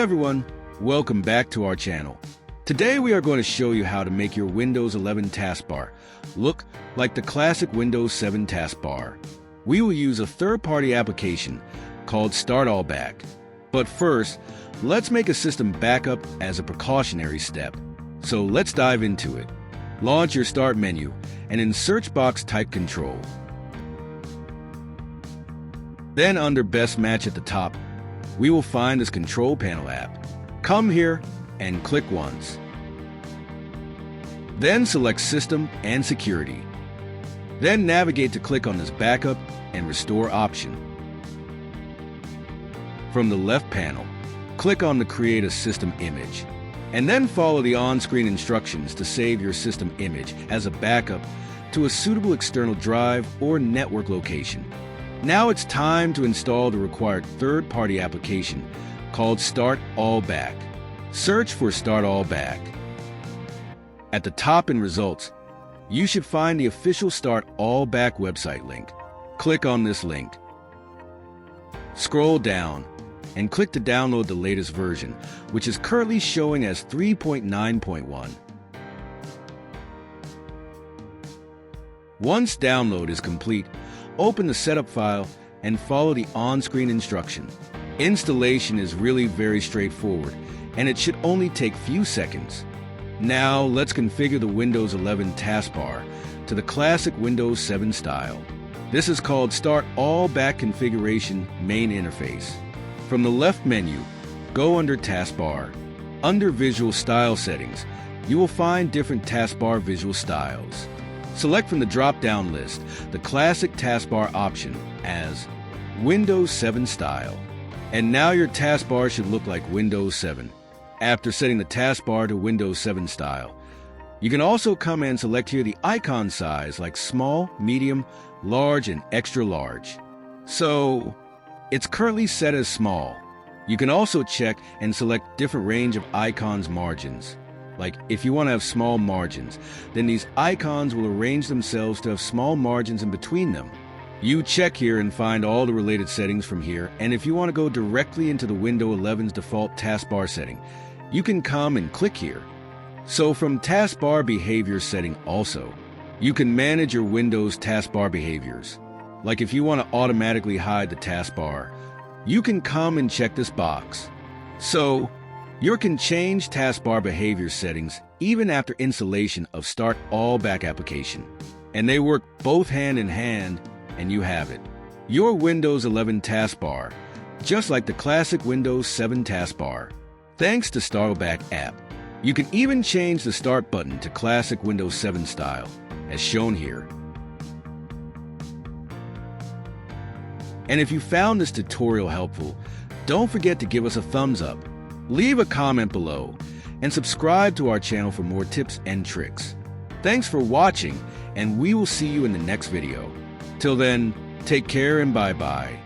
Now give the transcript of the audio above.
everyone, welcome back to our channel. Today we are going to show you how to make your Windows 11 taskbar look like the classic Windows 7 taskbar. We will use a third-party application called Start All Back. But first, let's make a system backup as a precautionary step. So let's dive into it. Launch your Start menu and in search box type Control. Then under Best Match at the top, we will find this Control Panel app. Come here and click once. Then select System and Security. Then navigate to click on this Backup and Restore option. From the left panel, click on the Create a System Image, and then follow the on-screen instructions to save your system image as a backup to a suitable external drive or network location. Now it's time to install the required third-party application called Start All Back. Search for Start All Back. At the top in Results, you should find the official Start All Back website link. Click on this link. Scroll down and click to download the latest version, which is currently showing as 3.9.1. Once download is complete, open the setup file and follow the on-screen instruction. Installation is really very straightforward, and it should only take few seconds. Now let's configure the Windows 11 taskbar to the classic Windows 7 style. This is called Start All Back Configuration Main Interface. From the left menu, go under Taskbar. Under Visual Style Settings, you will find different taskbar visual styles. Select from the drop-down list the classic taskbar option as Windows 7 style. And now your taskbar should look like Windows 7. After setting the taskbar to Windows 7 style, you can also come and select here the icon size like small, medium, large, and extra large. So it's currently set as small. You can also check and select different range of icons margins. Like if you want to have small margins, then these icons will arrange themselves to have small margins in between them. You check here and find all the related settings from here, and if you want to go directly into the Windows 11's default taskbar setting, you can come and click here. So from taskbar behavior setting also, you can manage your Windows taskbar behaviors. Like if you want to automatically hide the taskbar, you can come and check this box. So you can change taskbar behavior settings even after installation of Start All Back application. And they work both hand in hand, and you have it. Your Windows 11 taskbar, just like the classic Windows 7 taskbar. Thanks to Start All Back app, you can even change the Start button to classic Windows 7 style, as shown here. And if you found this tutorial helpful, don't forget to give us a thumbs up. Leave a comment below, and subscribe to our channel for more tips and tricks. Thanks for watching, and we will see you in the next video. Till then, take care and bye-bye.